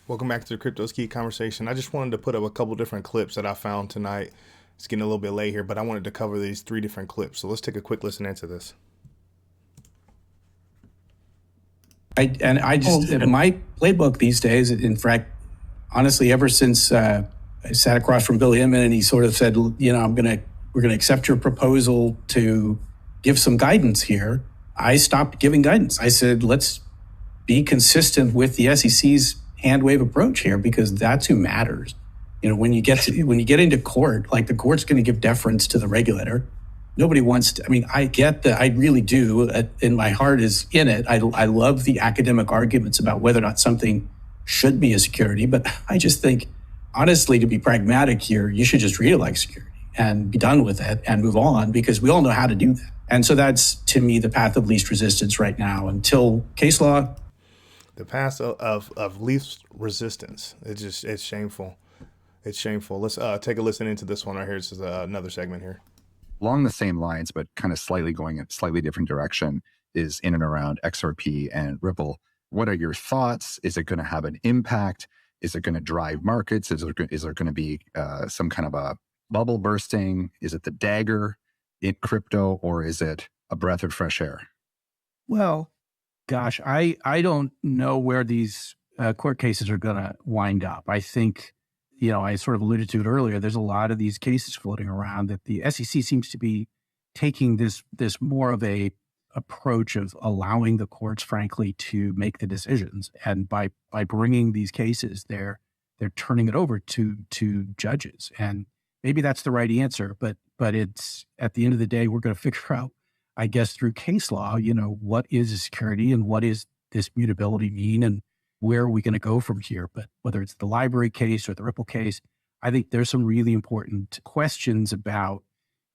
Welcome back to the Crypto's Key conversation. I just wanted to put up a couple different clips that I found tonight. It's getting a little bit late here, but I wanted to cover these three different clips. So let's take a quick listen into this. My playbook these days, in fact, honestly, ever since I sat across from Bill Hinman and he sort of said, we're going to accept your proposal to give some guidance here, I stopped giving guidance. I said, let's be consistent with the SEC's hand wave approach here, because that's who matters. When you get into court, like, the court's going to give deference to the regulator. Nobody wants to. I get that. I really do. And my heart is in it. I love the academic arguments about whether or not something should be a security. But I just think, honestly, to be pragmatic here, you should just treat it like security and be done with it and move on, because we all know how to do that. And so that's, to me, the path of least resistance right now until case law. The path of least resistance. It's shameful. It's shameful. Let's take a listen into this one right here. This is another segment here. Along the same lines, but kind of slightly going in a slightly different direction, is in and around XRP and Ripple. What are your thoughts? Is it going to have an impact? Is it going to drive markets? Is there going to be some kind of a bubble bursting? Is it the dagger in crypto, or is it a breath of fresh air? Well, gosh, I don't know where these court cases are going to wind up. I think, I sort of alluded to it earlier. There's a lot of these cases floating around that the SEC seems to be taking this more of a approach of allowing the courts, frankly, to make the decisions. And by bringing these cases, they're turning it over to judges. And maybe that's the right answer, but it's, at the end of the day, we're going to figure out, I guess, through case law, what is a security and what is this mutability mean, and where are we going to go from here? But whether it's the library case or the Ripple case, I think there's some really important questions about,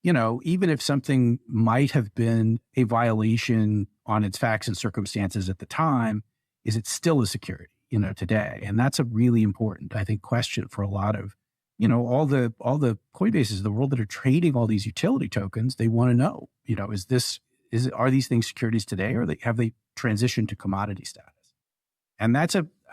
even if something might have been a violation on its facts and circumstances at the time, is it still a security, today? And that's a really important, I think, question for a lot of, all the Coinbases of the world that are trading all these utility tokens. They want to know, are these things securities today, or have they transitioned to commodity status? And I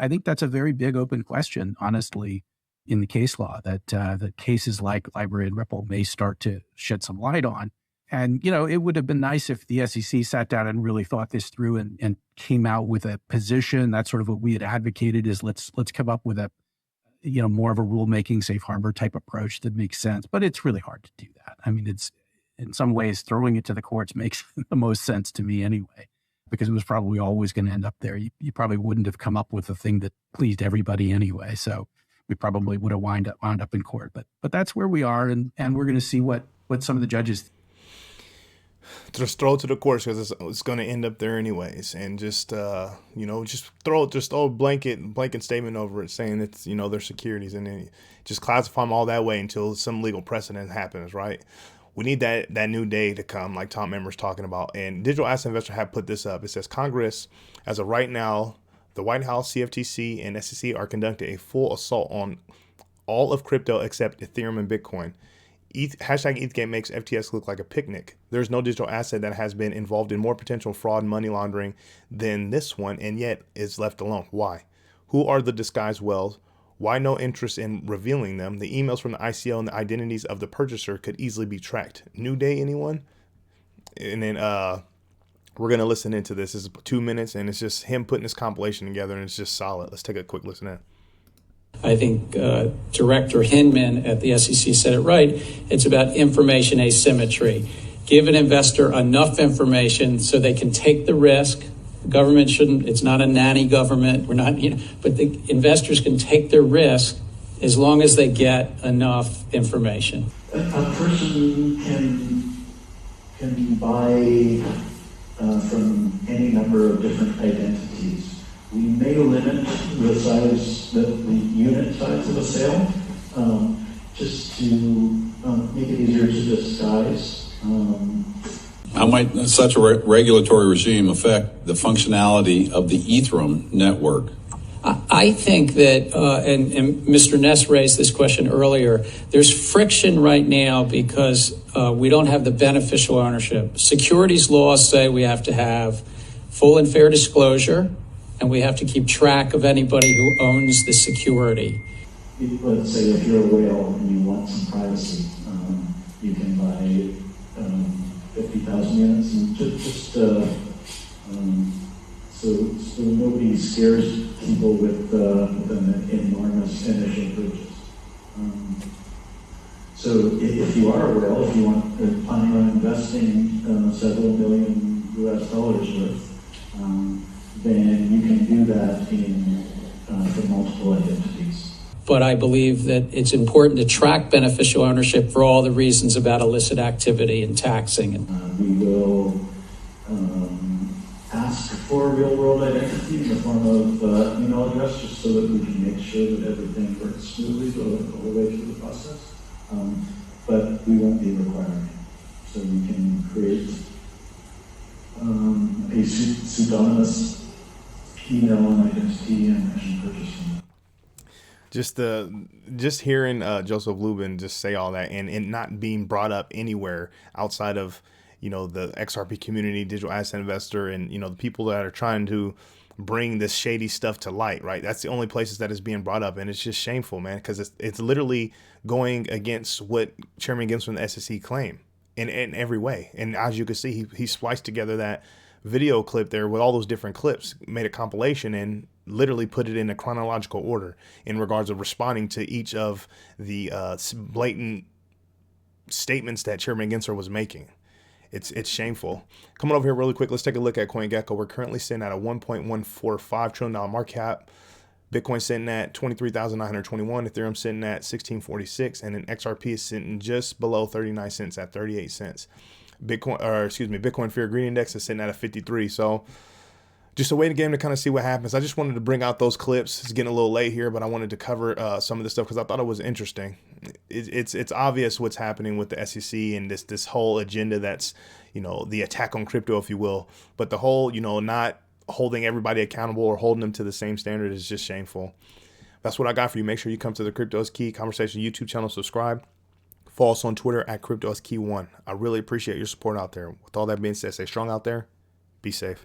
think that's a very big open question, honestly, in the case law that cases like Library and Ripple may start to shed some light on. And, it would have been nice if the SEC sat down and really thought this through and came out with a position. That's sort of what we had advocated, is let's come up with a, more of a rulemaking safe harbor type approach that makes sense. But it's really hard to do that. It's, in some ways, throwing it to the courts makes the most sense to me anyway, because it was probably always going to end up there. You probably wouldn't have come up with a thing that pleased everybody anyway. So we probably would have wound up in court. But that's where we are, and we're going to see what some of the judges just throw it to the courts, because it's going to end up there anyways. And just throw a blanket statement over it saying it's, they're securities, and then just classify them all that way until some legal precedent happens, right? We need that new day to come, like Tom Emmer's talking about. And Digital Asset Investor have put this up. It says, Congress, as of right now, the White House, CFTC, and SEC are conducting a full assault on all of crypto except Ethereum and Bitcoin. Hashtag ETHGate makes FTX look like a picnic. There's no digital asset that has been involved in more potential fraud and money laundering than this one, and yet is left alone. Why? Who are the disguised whales? Why no interest in revealing them? The emails from the ICO and the identities of the purchaser could easily be tracked. New day, anyone? And then we're going to listen into this. This is 2 minutes, and it's just him putting this compilation together, and it's just solid. Let's take a quick listen in. I think Director Hinman at the SEC said it right. It's about information asymmetry. Give an investor enough information so they can take the risk. The government shouldn't, it's not a nanny government. We're not, but the investors can take their risk as long as they get enough information. A person can buy from any number of different identities. We may limit the size, the unit size of a sale, just to make it easier to disguise. How might such a regulatory regime affect the functionality of the ethereum network? I think that, and Mr. Ness raised this question earlier, there's friction right now because we don't have the beneficial ownership. Securities laws say we have to have full and fair disclosure and we have to keep track of anybody who owns the security. Let's say if you're a whale and you want some privacy, you can buy 50,000 units and so nobody scares people with an enormous initial purchase. So if you are a whale, if you want planning on investing several million US dollars worth, then you can do that for multiple identities. But I believe that it's important to track beneficial ownership for all the reasons about illicit activity and taxing. We will ask for a real-world identity in the form of email address, just so that we can make sure that everything works smoothly the whole way through the process. But we won't be requiring it. So we can create a pseudonymous email and identity and purchase from it. Just hearing Joseph Lubin just say all that and not being brought up anywhere outside of, the XRP community, digital asset investor, and, the people that are trying to bring this shady stuff to light, right? That's the only places that is being brought up. And it's just shameful, man, because it's literally going against what Chairman Gibbs from the SEC claim in every way. And as you can see, he spliced together that video clip there with all those different clips, made a compilation and literally put it in a chronological order in regards of responding to each of the blatant statements that Chairman Gensler was making. It's shameful. Coming over here really quick, let's take a look at CoinGecko. We're currently sitting at a $1.145 trillion market cap. Bitcoin sitting at 23,921, Ethereum sitting at 1646, and then XRP is sitting just below 39 cents at 38 cents. Bitcoin Fear Greed Index is sitting at a 53. So just a waiting game to kind of see what happens. I just wanted to bring out those clips. It's getting a little late here, but I wanted to cover some of this stuff because I thought it was interesting. It's obvious what's happening with the SEC and this whole agenda that's, the attack on crypto, if you will. But the whole, not holding everybody accountable or holding them to the same standard is just shameful. That's what I got for you. Make sure you come to the Crypto is Key Conversation YouTube channel, subscribe. Follow us on Twitter at CryptoIsKey1. I really appreciate your support out there. With all that being said, stay strong out there. Be safe.